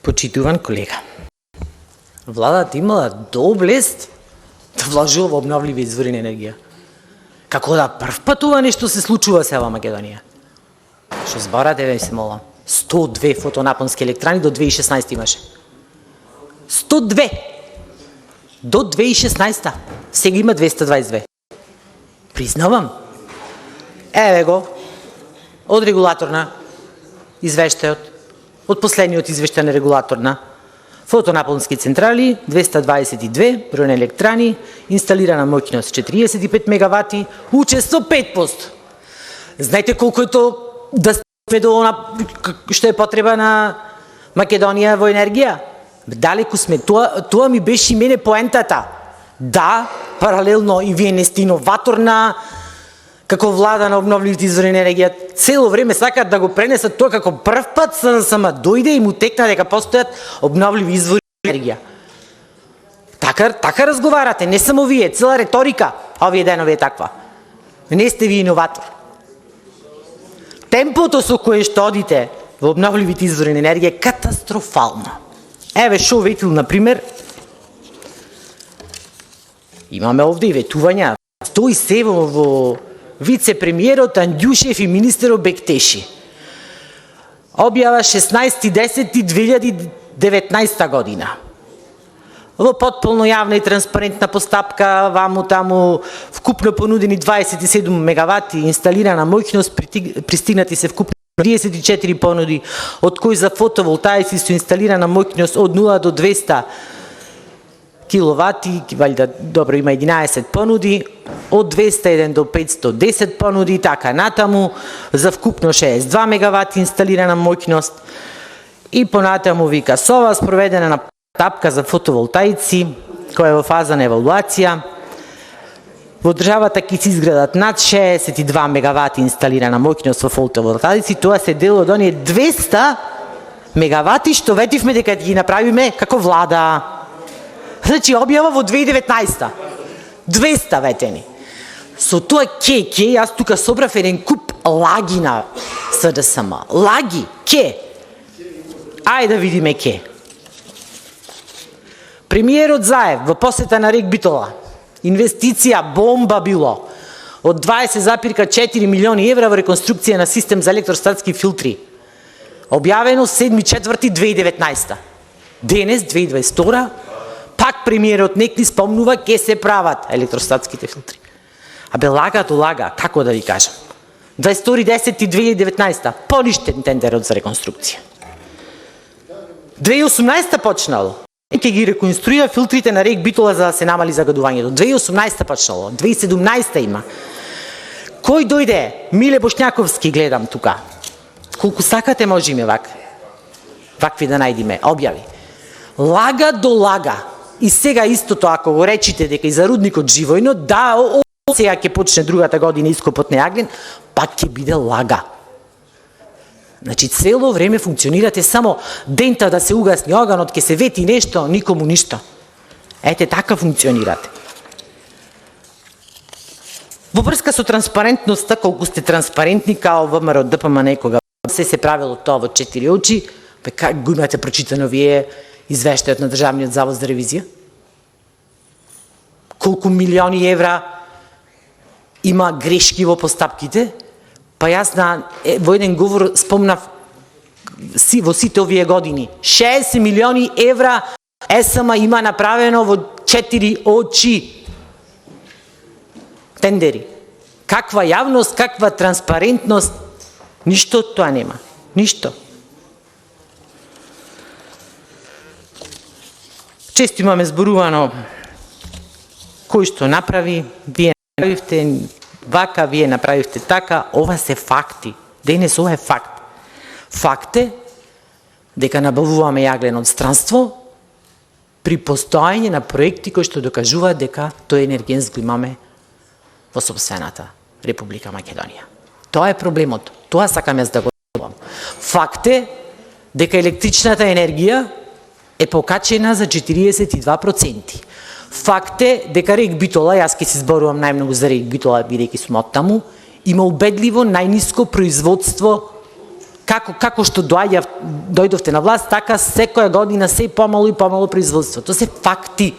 Почитуван колега, владата имала доблест да вложува во обновливи извори на енергија. Како да прв пат ова нешто се случува сега во Македонија. Што зборате, ве се молам. 102 фотонапонски електрани до 2016 имаше. 102! До 2016. Сега има 222. Признавам. Еве го, од регулаторна извештајот, од последниот извештај на регулаторна. Фотонапонски централи, 222, број на електрани, инсталирана моќност 45 мегавати, учество 5%. Знаете колку е тоа да стигне до она што е потреба на Македонија во енергија? Далеку сме. Тоа ми беше и мене поентата. Да, паралелно и вие не сте иноваторна, како влада на обновливите извори на енергија, цело време сакаат да го пренесат тоа како прв пат СДСМ дојде и му текна дека постојат обновливи извори на енергија. Така разговарате, не само вие, цела реторика овие денови е таква. Не сте ви иноватор. Темпото со кое што одите во обновливите извори на енергија е катастрофално. Еве шо ветил, например, имаме овде и ветувања, стои се во вице-премиерот Андјушев и министерот Бектеши. Објава 16.10.2019 година. Во потполно јавна и транспарентна постапка, ваму-таму, вкупно понудени 27 мегавати инсталирана моќност, пристигнати се вкупно 34 понуди, од кои за фотоволтаици со инсталирана моќност од 0 до 200 киловати, валјда добро има 11 понуди, од 201 до 510 понуди и така натаму, за вкупно 62 мегавати инсталирана моќност и понатаму вика СОВА спроведена на тапка за фотоволтаици, која е во фаза на евалуација. Во државата ќе се изградат над 62 мегавати инсталирана моќност во фотоволтаици, тоа се дел од оние 200 мегавати што ветивме дека ги направиме како влада. Значи, објава во 2019. 200 ветени. Со тоа јас тука собрав еден куп лаги на СДСМ. Лаги, Ајде да видиме Премиерот Заев во посета на Рек Битола. Инвестиција бомба било. Од 20,4 милиони евра во реконструкција на систем за електростатски филтри. Објавено 7.4.2019. Денес, 2022, пак премиерот некни спомнува ке се прават електростатските филтри. Абе лага, како да ви кажам. 22.10.2019, поништен тендерот за реконструкција. 2018 почнало. Ке ги реконструира филтрите на Рек Битола за да се намали загадувањето. 2018 почнало, 2017 има. Кој дојде? Миле Бошњаковски гледам тука. Колку сакате можеме вакви да најдиме, објави. Лага до лага. И сега истото, ако го речите дека и за рудникот Живојно, да, сега ќе почне другата година ископот на јаглен, пак ќе биде лага. Значи, цело време функционирате само дента да се угасни оганот, ќе се вети нешто, никому ништо. Ете, така функционирате. Во врска со транспарентноста, колку сте транспарентни, као ВМРО ДПМ некога, се правило тоа во 4 очи, как го имате прочитано вие извештајот на Државниот завод за ревизија? Колку милиони евра има грешки во постапките? Па јас во еден говор спомнав во сите овие години. 60 милиони евра СМ има направено во 4 очи. Тендери. Каква јавност, каква транспарентност, ништо од тоа нема. Ништо. Често имаме зборувано кој што направи, вие направивте вака, вие направивте така, ова се факти. Денес ова е факт. Факт е дека набавуваме јаглен од странство при постојање на проекти кои што докажуваат дека тој енергенс го имаме во сопствената Република Македонија. Тоа е проблемот. Тоа сакам јас да го кажам. Факт е дека електричната енергија е покачена за 42%. Факт е дека Рек Битола, јас ќе се зборувам најмногу за Рек Битола, бидејќи сум од таму, има убедливо најниско производство како што дојдовте на власт, така секоја година се помалу и помалу производство. Тоа се факти.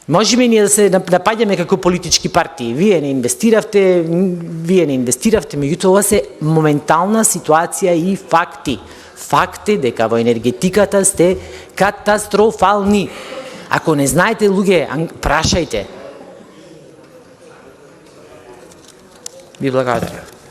Можеме ние да се напаѓаме како политички партии. Вие не инвестиравте, меѓутоа ова се моментална ситуација и факти. Факт е дека во енергетиката сте катастрофални. Ако не знаете, луѓе, прашајте. Ви благодарам.